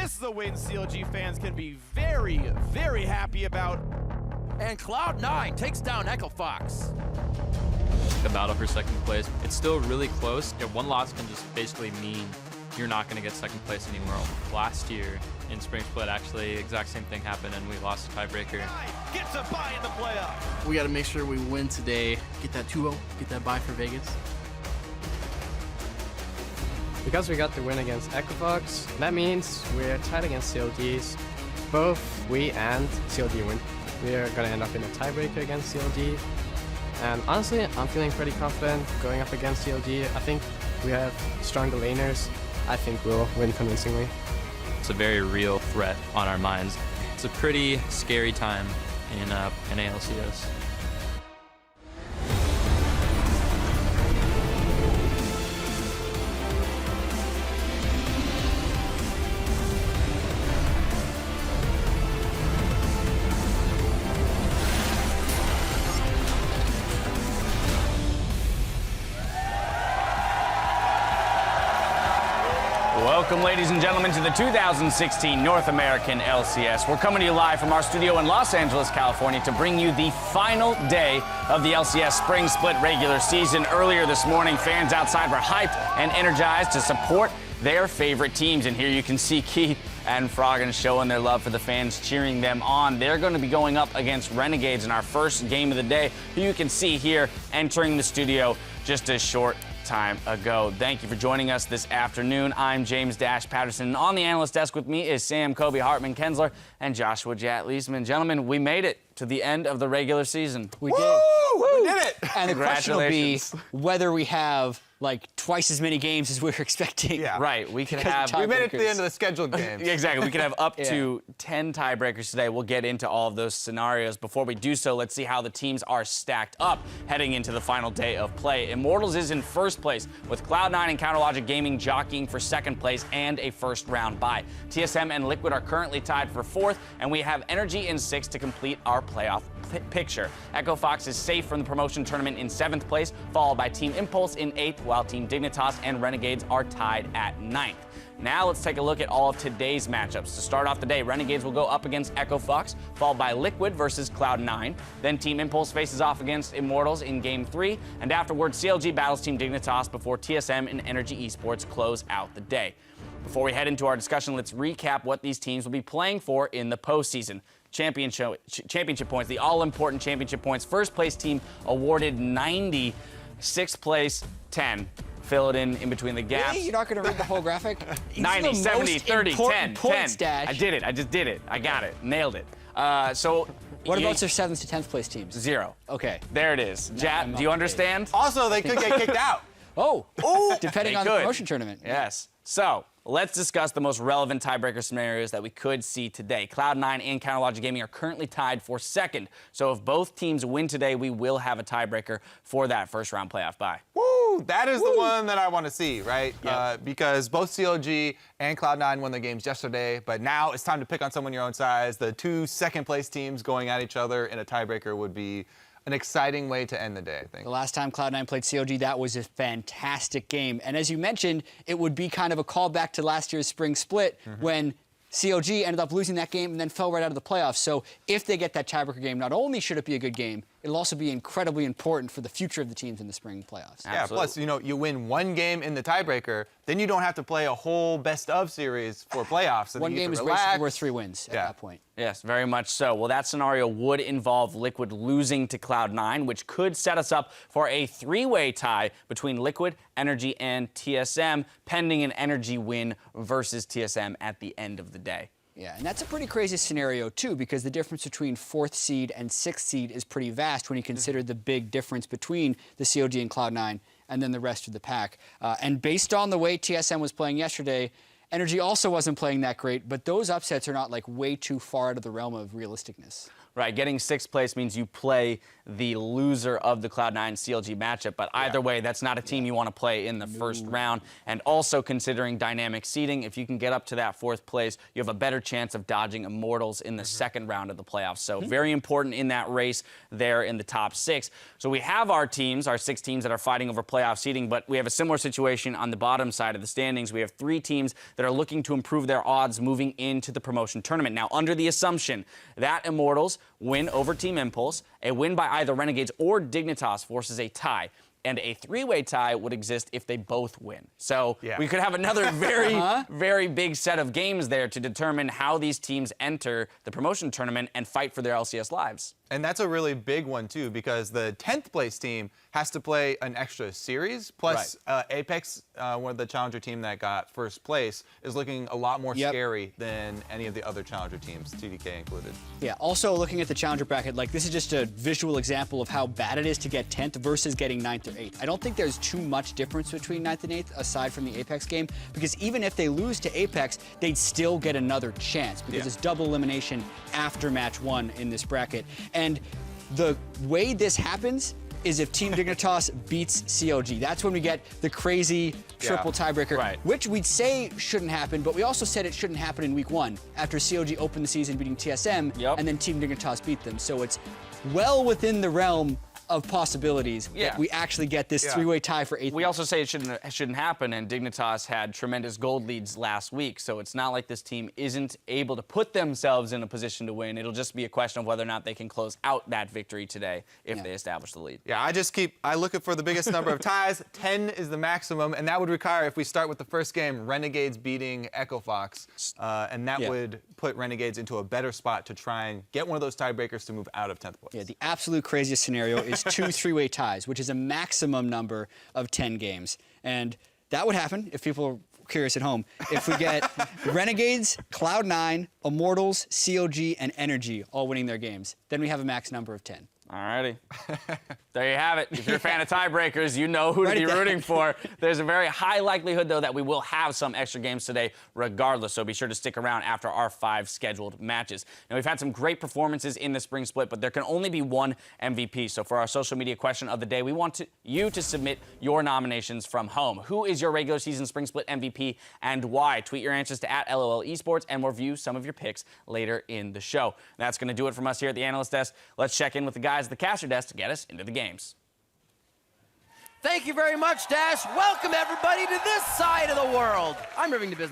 This is a win CLG fans can be very, very happy about. And Cloud9 takes down Echo Fox. The battle for second place, it's still really close. Yeah, one loss can just basically mean you're not going to get second place anymore. Last year in Spring Split, actually, exact same thing happened, and we lost a tiebreaker. Gets a bye in the playoff. We got to make sure we win today, get that 2-0, get that bye for Vegas. Because we got the win against Equivox, that means we're tied against CLGs. Both we and CLG win. We're going to end up in a tiebreaker against CLG. And honestly, I'm feeling pretty confident going up against CLG. I think we have stronger laners. I think we'll win convincingly. It's a very real threat on our minds. It's a pretty scary time in LCS. Welcome, ladies and gentlemen, to the 2016 North American LCS. We're coming to you live from our studio in Los Angeles, California, to bring you the final day of the LCS Spring Split regular season. Earlier this morning, fans outside were hyped and energized to support their favorite teams. And here you can see Keith and Froggen showing their love for the fans, cheering them on. They're going to be going up against Renegades in our first game of the day, who you can see here entering the studio just a short time ago. Thank you for joining us this afternoon. I'm James Dash Patterson, and on the analyst desk with me is Sam Kobe Hartman Kensler and Joshua Jat Leesman. Gentlemen, we made it to the end of the regular season. We did. We did it! And the question will be whether we have like twice as many games as we were expecting. Yeah. Right. We could have. We made it to the end of the scheduled games. Exactly. We could have up to 10 tiebreakers today. We'll get into all of those scenarios. Before we do so, let's see how the teams are stacked up heading into the final day of play. Immortals is in first place, with Cloud9 and CounterLogic Gaming jockeying for second place and a first round bye. TSM and Liquid are currently tied for fourth, and we have Energy in sixth to complete our playoff picture. Echo Fox is safe from the promotion tournament in seventh place, followed by Team Impulse in eighth, while Team Dignitas and Renegades are tied at ninth. Now let's take a look at all of today's matchups. To start off the day, Renegades will go up against Echo Fox, followed by Liquid versus Cloud9. Then Team Impulse faces off against Immortals in Game 3, and afterwards CLG battles Team Dignitas before TSM and Energy Esports close out the day. Before we head into our discussion, let's recap what these teams will be playing for in the postseason. Championship points, the all-important championship points. First place team awarded 90, sixth place 10. Fill it in between the gaps. Really? You're not going to read the whole graphic? 90, 70, 30, 10, 10. Dash. I did it. I just did it. I got it. Nailed it. What about their 7th to 10th place teams? 0. Okay. There it is. Jat, do you understand? Also, they could get kicked out. Oh, depending on the promotion tournament. Yes. So let's discuss the most relevant tiebreaker scenarios that we could see today. Cloud9 and CounterLogic Gaming are currently tied for second. So if both teams win today, we will have a tiebreaker for that first round playoff bye. Woo! That is the one that I want to see, right? Yep. Because both CLG and Cloud9 won their games yesterday, but now it's time to pick on someone your own size. The two second-place teams going at each other in a tiebreaker would be an exciting way to end the day, I think. The last time Cloud9 played CLG, that was a fantastic game. And as you mentioned, it would be kind of a callback to last year's Spring Split when CLG ended up losing that game and then fell right out of the playoffs. So if they get that tiebreaker game, not only should it be a good game, it'll also be incredibly important for the future of the teams in the spring playoffs. Yeah, plus, you win one game in the tiebreaker, then you don't have to play a whole best-of series for playoffs. So one game is basically worth 3 wins at that point. Yes, very much so. Well, that scenario would involve Liquid losing to Cloud9, which could set us up for a 3-way tie between Liquid, Energy, and TSM, pending an Energy win versus TSM at the end of the day. Yeah, and that's a pretty crazy scenario, too, because the difference between 4th seed and 6th seed is pretty vast when you consider the big difference between the CLG and Cloud9 and then the rest of the pack. And based on the way TSM was playing yesterday, Energy also wasn't playing that great, but those upsets are not like way too far out of the realm of realisticness. Right, getting 6th place means you play the loser of the Cloud9 CLG matchup, but either way, that's not a team you want to play in the first round. And also considering dynamic seeding, if you can get up to that 4th place, you have a better chance of dodging Immortals in the second round of the playoffs. So very important in that race there in the top 6. So we have our teams, our 6 teams that are fighting over playoff seeding, but we have a similar situation on the bottom side of the standings. We have 3 teams that are looking to improve their odds moving into the promotion tournament. Now, under the assumption that Immortals win over Team Impulse, a win by either Renegades or Dignitas forces a tie. And a 3-way tie would exist if they both win. So we could have another very big set of games there to determine how these teams enter the promotion tournament and fight for their LCS lives. And that's a really big one, too, because the 10th place team has to play an extra series. Plus, Apex, one of the challenger team that got 1st place, is looking a lot more scary than any of the other challenger teams, TDK included. Yeah, also looking at the challenger bracket, like this is just a visual example of how bad it is to get 10th versus getting 9th or 8th. I don't think there's too much difference between 9th and 8th aside from the Apex game, because even if they lose to Apex, they'd still get another chance because it's double elimination after match 1 in this bracket. And the way this happens is if Team Dignitas beats CLG. That's when we get the crazy triple tiebreaker, which we'd say shouldn't happen, but we also said it shouldn't happen in week 1 after CLG opened the season beating TSM and then Team Dignitas beat them. So it's well within the realm of possibilities that we actually get this 3-way tie for 8th. We also say it shouldn't happen, and Dignitas had tremendous gold leads last week, so it's not like this team isn't able to put themselves in a position to win. It'll just be a question of whether or not they can close out that victory today if they establish the lead. Yeah, I look for the biggest number of ties. 10 is the maximum, and that would require, if we start with the first game, Renegades beating Echo Fox, and that would put Renegades into a better spot to try and get one of those tiebreakers to move out of 10th place. Yeah, the absolute craziest scenario is 2 3-way ties, which is a maximum number of 10 games. And that would happen, if people are curious at home, if we get Renegades, Cloud9, Immortals, CLG, and Energy all winning their games. Then we have a max number of 10. Alrighty. There you have it. If you're a fan of tiebreakers, you know who to be rooting for. There's a very high likelihood, though, that we will have some extra games today regardless, so be sure to stick around after our 5 scheduled matches. Now, we've had some great performances in the spring split, but there can only be one MVP. So for our social media question of the day, we want you to submit your nominations from home. Who is your regular season spring split MVP and why? Tweet your answers to @LOL Esports, and we'll review some of your picks later in the show. That's going to do it from us here at the Analyst Desk. Let's check in with the guys at the Caster Desk to get us into the games. Thank you very much, Dash. Welcome, everybody, to this side of the world. I'm moving to business.